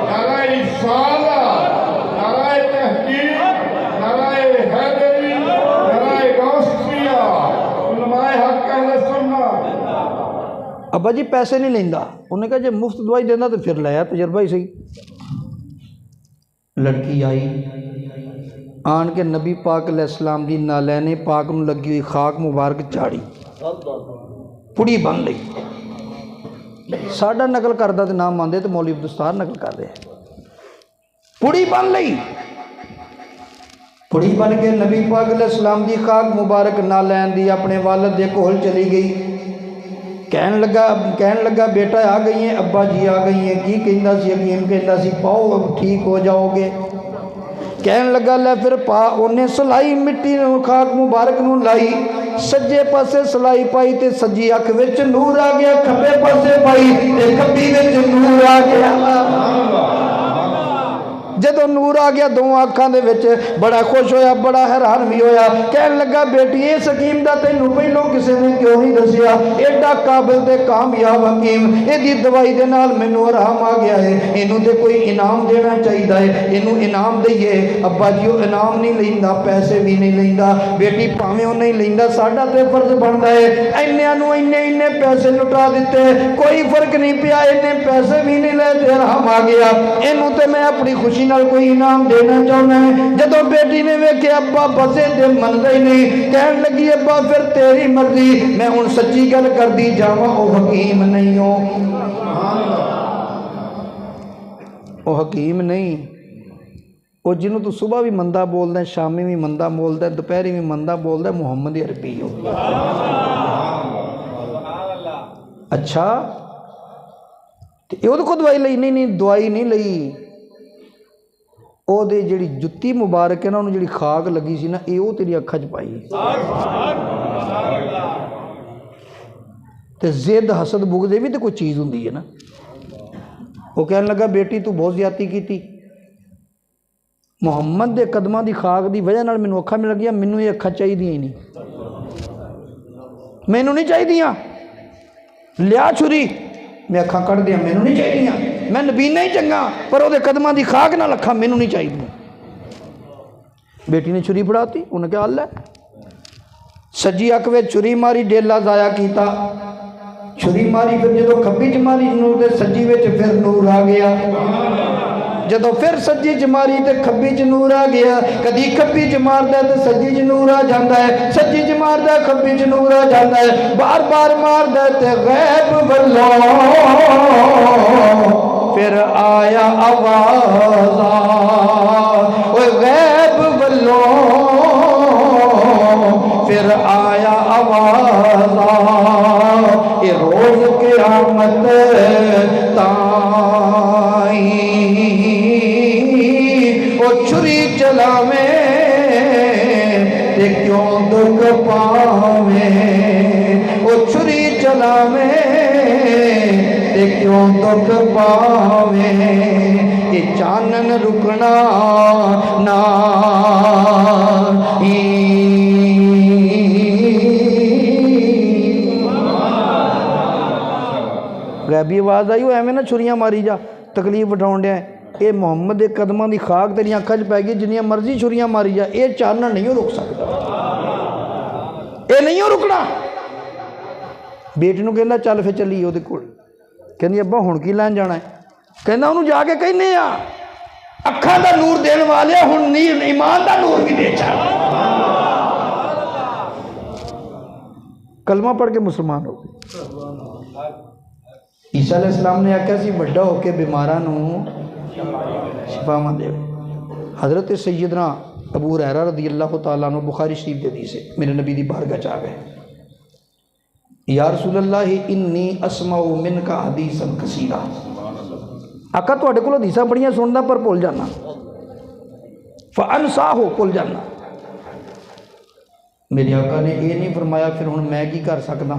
نعرہ رسالت، نعرہ تحقیق، نعرہ حیدری، نعرہ غوثیہ، علماء حق اہل سنت۔ ابا جی پیسے نہیں لیندا، انہوں نے کہا جب مفت دوائی دینا تو پھر لیا تجربہ ہی صحیح۔ لڑکی آئی آن کے نبی پاک علیہ السلام دی نالین پاک نو لگی ہوئی خاک مبارک چاڑی پڑی بن لئی۔ ساڈا نقل کردہ تے نام ماندے تو مولوی عبدالستار نقل کر رہے ہیں، پڑی بن لئی، پڑی بن کے نبی پاک علیہ السلام دی خاک مبارک نالین دی اپنے والد دے کول چلی گئی۔ کہن لگا بیٹا آ گئی ہیں، ابا جی آ گئی ہیں، کی کہندا سی حکیم کہندا سی پاؤ اب ٹھیک ہو جاؤ گے۔ کہن لگا لے پھر پا، انہیں سلائی مٹی نو خاک مبارک نو لائی، سجے پاسے سلائی پائی تے سجی اکھ وچ نور آ گیا، کھبے پاسے پائی تے کھبی وچ نور آ گیا۔ جدو نور آ گیا دو آنکھاں دے وچ بڑا خوش ہویا، بڑا حیران بھی ہویا۔ کہن لگا بیٹی اس حکیم دا تینوں پہلوں کسے نے کیوں نہیں دسیا؟ ایڈا قابل تے کامیاب حکیم، ایدی دوائی دے نال مینوں آرام آ گیا ہے، اینوں تے کوئی انعام دینا چاہیے ہے، اینوں انعام دئیے۔ ابا جی وہ انعام نہیں لیندا، پیسے بھی نہیں لیندا، بیٹی پاویں وہ نہیں لیندا، ساڈا تے فرض بندا ہے اینیاں نوں اینے پیسے لٹا دیتے، کوئی فرق نہیں پیا، اینے پیسے بھی نہیں لے تے آرام آ گیا، اینوں تے میں اپنی خوشی نال کوئی انعام دینا چاہنا ہے۔ جدو بیٹی نے ویکھے ابا بسے تے مندا ہی نہیں، کہن لگی ابا پھر تیری مرضی، میں ہن سچی گل کر دی جاواں، او حکیم نہیں ہو، او حکیم نہیں، او جنوں تو صبح بھی مندہ بولدا ہے، شامی بھی مندہ بولدا ہے، دوپہری بھی مندہ بولدا ہے، محمد عربی ہو۔ اچھا تے او کو دوائی لئی؟ نہیں دوائی نہیں لئی، او دے جڑی جتی مبارک ہے نا، انہوں جڑی خاک لگی سی نا، اے او تیری اکھا چ پائی تے زد حسد بغض بھی تو کوئی چیز ہوندی ہے نا۔ وہ کہنے لگا بیٹی تو بہت زیادتی کیتی، محمد دے قدمہ دی خاک دی وجہ نال مینوں اکھا مل گیا، مینوں یہ اکھا چاہیے ہی نہیں، مینوں نہیں چاہیے دیاں، لیا چھری میں اکھاں کٹ دیا، مینوں نہیں چاہیے دیاں، میں نبی نہیں چنگا پر وہ دے قدمہ دی خاک نہ لکھا، مینوں نہیں چاہیے دیاں۔ بیٹی نے چھری پڑھاتی، انہیں کہا اللہ سجی اکوے چھری ماری، ڈیلا ضائع کیتا، چھری ماری پھر جدو کھبی چ ماری نور دے سجی وچ پھر نور آ گیا، جدو پھر سجی چ ماری تے کھبی چ نور آ گیا، کدی کھبی چ ماردا تے سجی چ نور آ جاندا ہے، سجی چ ماردا کھبی چ نور آ جاندا ہے، بار بار ماردا تے غیب واللہ پھر آیا آواز اوے غیب واللہ پھر آیا آواز یہ روز قیامت تائیں وہ چھری چلاویں تے کیوں دکھ پاویں، وہ چھری چلاویں تے کیوں دکھ پاویں، یہ چانن رکنا غیبی آواز آئی وہ ایویں نہ چھریاں ماری جا تکلیف اٹھاؤن ڈیا، اے محمد دے قدماں دی خاک تیری اکھاں چ پی گئی، جنیاں مرضی چھریاں ماری جا، اے چانن نہیں رک سکتا، اے نہیں رکنا۔ بیٹی نو کہندا چل پھر چلی او دے کول، کہندی ابا ہن کی لین جانا ہے؟ کہندا انہوں جا کے کہنے آ اکھاں دا نور دین والے ہن ایمان دا نور بھی دے چھڑ۔ کلمہ پڑھ کے مسلمان ہو گئے۔ عیسیٰ علیہ السلام نے آکھیا سی بڑا ہو کے بیماراں نو شفاواں دے۔ حضرت سیدنا ابو ہریرہ رضی اللہ تعالیٰ عنہ بخاری شریف دے حدیث ہے، میرے نبی دی بارگاہ چ آ گئے، یا رسول اللہ انی اسمع منک حدیثا کثیرا، آقا تواڈے کول حدیثاں بڑیاں سندا پر بھول جانا، فانساہ بھول جانا۔ میرے آقا نے یہ نہیں فرمایا پھر ہن میں کی کر سکدا،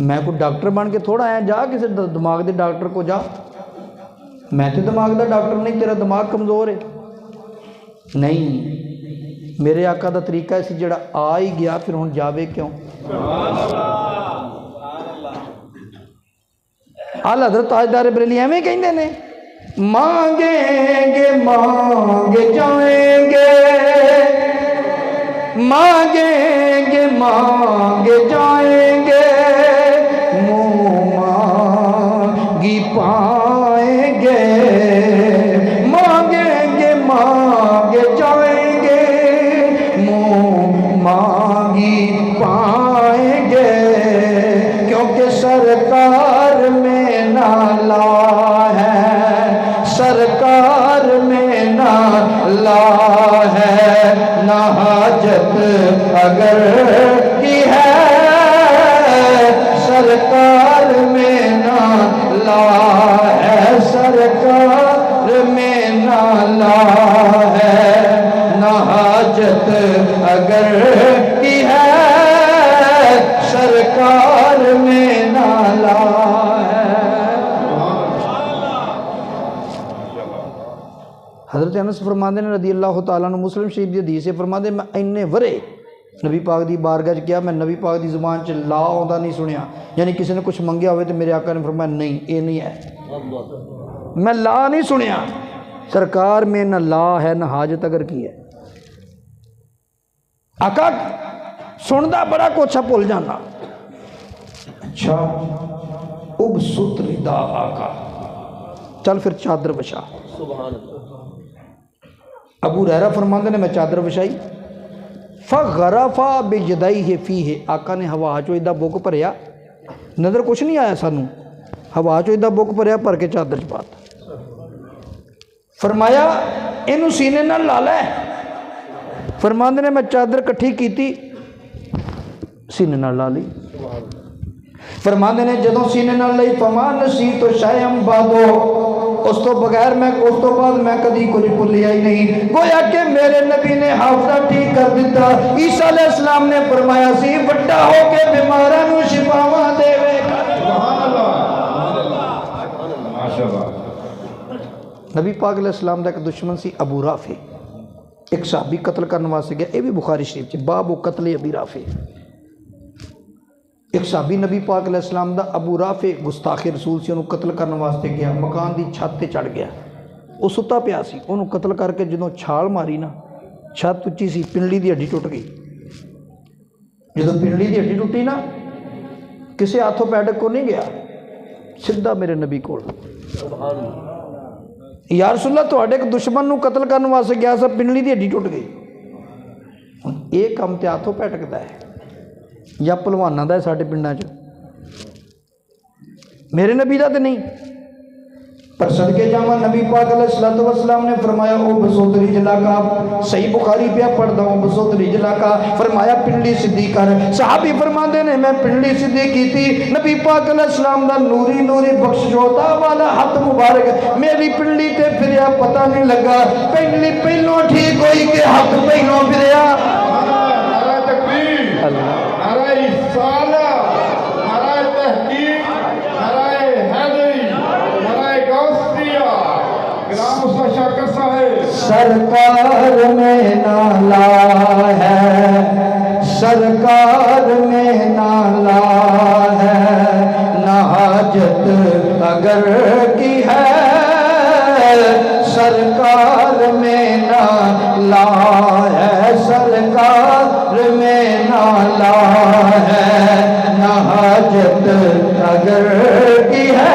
میں کوئی ڈاکٹر بن کے تھوڑا آیا، جا کسی دماغ دے ڈاکٹر کو جا، میں تے دماغ دا ڈاکٹر نہیں، تیرا دماغ کمزور ہے۔ نہیں، میرے آقا دا طریقہ سی جڑا آ ہی گیا پھر ہن جاوے کیوں۔ اعلی حضرت تاجدار بریلی ایویں کہندے نے، مانگیں گے مانگ جائیں گے، مانگیں گے مانگ جائیں گے، منہ مانگی پائیں گے، مانگیں گے مانگ جائیں گے، منہ مانگی پائیں گے، کیونکہ سرکار میں نالا ہے، سرکار میں نالا ہے، نہ حاجت اگر کی ہے، سرکار میں نالا ہے، سرکار میں نالا ہے، نہ حاجت اگر کی ہے، سرکار میں نالا ہے۔ حضرت انس فرماندے نے رضی اللہ تعالیٰ عنہ، مسلم شریف دی حدیث ہے، فرماندے میں اینے ورے نبی پاک دی بارگاہ چ کیا، میں نبی پاک دی زبان چ لا آندا نہیں سنیا، یعنی کسی نے کچھ منگیا ہوئے تو میرے آقا نے فرمایا نہیں یہ نہیں ہے، میں لا نہیں سنیا، سرکار میں نہ لا ہے نہ حاجت اگر کی ہے۔ آقا سندا بڑا کچھ بھول جانا۔ اچھا اب ست ردا آقا، چل پھر چادر بچھا۔ ابو ہریرہ فرماندے نے میں چادر بچھائی، فغرفا بجدیہ فیہ، آقا نے ہوا چو ایدہ بک بھریا، نظر کچھ نہیں آیا سانو، ہوا چو ایدہ بک بھریا بھر کے چادر چ پاتا، فرمایا اینو سینے نال لا لے، فرماندے نے میں چادر کٹھی کیتی سینے نال لا لی، فرماندے نے جدوں سینے نال لئی، فما نسیت شیئا بعدو، اس تو بغیر میں اس تو بعد میں کدی کچھ بھولیا ہی نہیں، گویا کہ میرے نبی نے حافظہ ٹھیک کر دیتا۔ عیسیٰ علیہ السلام نے فرمایا سی بڑا ہو کے بیماراں نوں شفاواں دیوے گا۔ سبحان اللہ، ماشاءاللہ۔ نبی پاک علیہ السلام دا ایک دشمن سی ابو رافع، ایک صحابی قتل کرنے واسطے گیا، یہ بھی بخاری شریف چ باب قتل ابی رافع، ایک صحابی نبی پاک علیہ السلام دا ابو رافع گستاخ رسول سی، انہوں قتل کرنے واسطے گیا، مکان دی چھت تے چڑھ گیا، وہ ستا پیا سی، انہوں قتل کر کے جدوں چھال ماری نا، چھت اچھی سی، پنڈلی دی ہڈی ٹوٹ گئی، جدوں پنڈلی دی ہڈی ٹوٹی نا، کسے ہاتھوں پیڈک کو نہیں گیا، سدھا میرے نبی کول، یا رسول اللہ تواڈے ایک دشمن نوں قتل کرنے واسطے گیا سا، پنڈلی دی ہڈی ٹوٹ گئی، ایک کام تے ہاتھوں پیٹکدا ہے یا پہلواناں دا ہے ساڈے پنڈاں چ، میرے نبی دا تے نہیں، پر صدقے جاواں نبی پاک علیہ السلام نے فرمایا او بسوت رجلا کا، صحیح بخاری پہ پڑھدا ہوں، بسوت رجلا کا، فرمایا پنڈلی سدھی کر، صحابی فرماندے نے میں پنڈلی سدھی کیتی، نبی پاک علیہ السلام دا نوری بخشوتا والا ہاتھ مبارک میری پنڈلی تے پھریا، پتہ نہیں لگا پنڈلی پہلوں ٹھیک ہوئی کہ ہاتھ پہلوں پھریا۔ نعرہ تکبیر، نعرہ رسالت، نعرہ تحقیق، نعرہ حیدری، نعرہ غوثیہ، گرام مصطفیٰ شاکر صاحب۔ سرکار میں نالا ہے، سرکار میں نالا ہے، نہ حاجت اگر کی ہے، سرکار میں نالا ہے، سرکار میں نالا ہے، نہ حاجت اگر کی ہے۔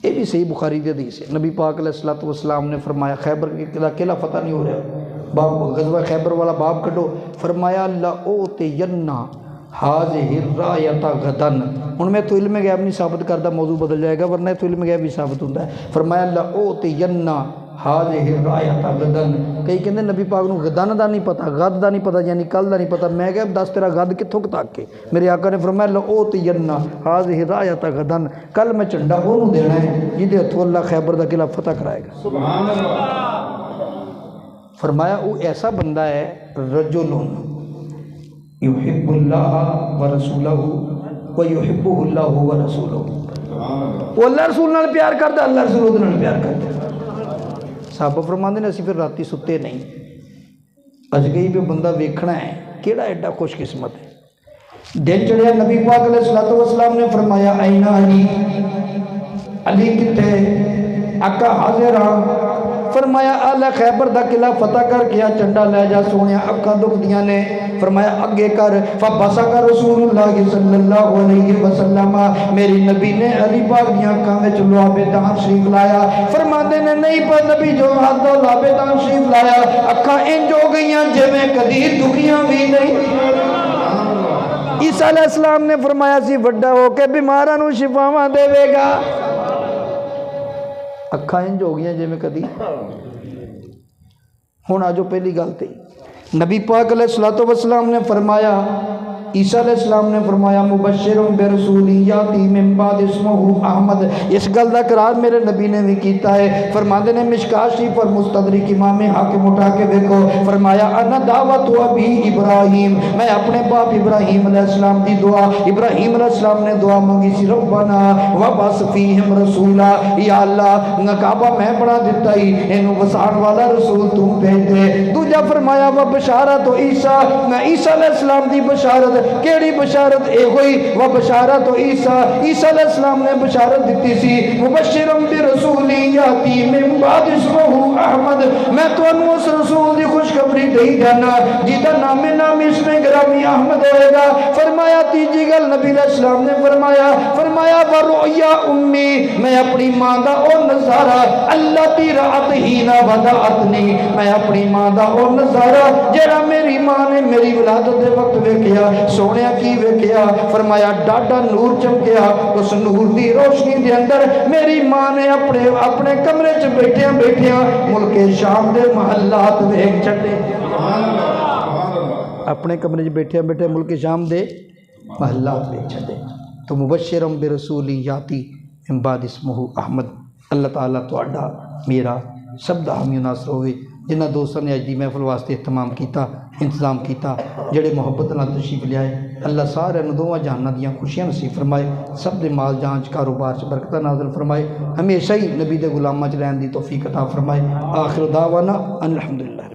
یہ بھی صحیح بخاری دی حدیث ہے، نبی پاک علیہ السلام نے فرمایا، خیبر کا قلعہ فتح نہیں ہو رہا، باب غزوہ خیبر والا باب کٹو، فرمایا لَأُوتِيَنَّ هَذِهِ الرَّایَةَ غَدًا، ان میں تو علم غیب نہیں ثابت کردہ، موضوع بدل جائے گا ورنہ تو علم غیب بھی ثابت ہوتا ہے، فرمایا لَأُوتِيَنَّ ਹਾਜ਼ਿਹ ਰਾਇਤ ਗਦਨ। ਕਈ ਕਹਿੰਦੇ ਨਬੀ ਪਾਕ ਨੂੰ ਗਦਨ ਦਾ ਨਹੀਂ ਪਤਾ, ਗਦ ਦਾ ਨਹੀਂ ਪਤਾ, ਯਾਨੀ ਕੱਲ੍ਹ ਦਾ ਨਹੀਂ ਪਤਾ। ਮੈਂ ਕਿਹਾ ਦੱਸ ਤੇਰਾ ਗਦ ਕਿੱਥੋਂ ਤੱਕ ਕੇ? ਮੇਰੇ ਆਕਾ ਨੇ ਫਰਮਾਇਆ ਲਉਤੀਯੰਨਾ ਹਾਜ਼ਿਹ ਰਾਇਤ ਗਦਨ, ਕੱਲ੍ਹ ਮੈਂ ਝੰਡਾ ਉਹਨੂੰ ਦੇਣਾ ਹੈ ਜਿਹਦੇ ਹੱਥੋਂ ਅੱਲਾਹ ਖੈਬਰ ਦਾ ਕਿਲ੍ਹਾ ਫਤح کرائے گا۔ فرمایا وہ ایسا بندہ ہے رجل یحب اللہ ورسولہ ویحبہ اللہ ورسولہ، وہ اللہ رسول نال پیار کرتا، اللہ رسول نال پیار کرتا۔ صحابہ فرماندے نے اسی پھر راتی ستے نہیں، اج گئی پہ بندہ ویکھنا ہے کیڑا ایڈا خوش قسمت ہے۔ دن چڑھیا نبی پاک علیہ الصلوۃ والسلام نے فرمایا این علی، علی کتے؟ آقا حاضر ہاں۔ فرمایا اعلی خیبر دا قلعہ فتح کر کے چنڈا لے جا سونیا، اکھاں دکھ دیاں نے۔ فرمایا اگے کر، فبصق رسول اللہ صلی اللہ علیہ وسلم، میری نبی نے علی پاک دیاں اکھاں وچ لعاب دان شریف لایا۔ فرماندے نے نہیں پر نبی جو ہاتھ لعاب دان شریف لایا، اکھاں انج ہو گئیاں جویں کدی دکھیاں بھی نہیں۔ عیسیٰ علیہ السلام نے فرمایا سی وڈا ہو کے بیماراں نوں شفاواں دے گا، اکھاں انج ہو گیا جی میں کدی۔ ہوں آجو پہلی گل تے نبی پاک علیہ الصلوۃ والسلام نے فرمایا، عیسیٰ علیہ السلام نے فرمایا مبشر برسول یاتی من بعد اسمہ احمد۔ اس گل دا قرار میرے نبی نے بھی کیتا ہے۔ فرماندے نے مشکات شریف اور مستدرک امام حاکم اٹھا کے دیکھو، فرمایا انا دعوت ابی ابراہیم، میں اپنے باپ ابراہیم علیہ السلام دی دعا، ابراہیم علیہ السلام نے دعا مانگی سی ربنا وبعث فیہم رسولا، یا اللہ کعبہ میں بنا دیتا ہی اینو وسعن والا رسول تو بھیج دے۔ دوجا فرمایا وبشارت عیسیٰ، میں عیسیٰ علیہ السلام دی بشارت، کیڑی بشارت؟ اے ہوئی وہ بشارت عیسیٰ، عیسیٰ علیہ السلام نے بشارت دیتی سی مبشرم برسول یاتی من بعد اسمہ احمد، میں تو انو اس رسول دی خوشخبری دہی جانا جیدہ نام اسم گرامی احمد ہوئے گا۔ فرمایا تیجی گل نبی علیہ السلام نے فرمایا ورؤیا امی، میں اپنی ماں دا او نظارہ اللہ تی رات ہی نہ ودعتنی، میں اپنی ماں دا او نظارہ جڑا میری ماں نے میری ولادت دے وقت ویکھیا، سونیا کی ویکھیا؟ فرمایا ڈاڈا نور چمکیا، اس نور دی روشنی دے اندر میری ماں نے اپنے کمرے چ بیٹھیاں ملک شام دے محلات ویکھ چھڈے، اپنے کمرے چ بیٹھے ملک شام دے محلات ویکھ چھڈے۔ تو مبشرم برسول یاتی من بعد اسمہ احمد۔ اللہ تعالیٰ تہاڈا میرا سب دا حامی و ناصر ہوئے۔ جنہ دوستوں نے اج دی محفل واسطے اہتمام کیتا، انتظام کیتا، جڑے محبت نال تشریف لے آئے، اللہ سارے دوواں جہاناں دیاں خوشیاں نصیب فرمائے، سب دے مال جان چ کاروبار چ برکتاں نازل فرمائے، ہمیشہ ہی نبی دے غلاماں چ رہن دی توفیق عطا فرمائے۔ آخر دعوانا ان الحمدللہ۔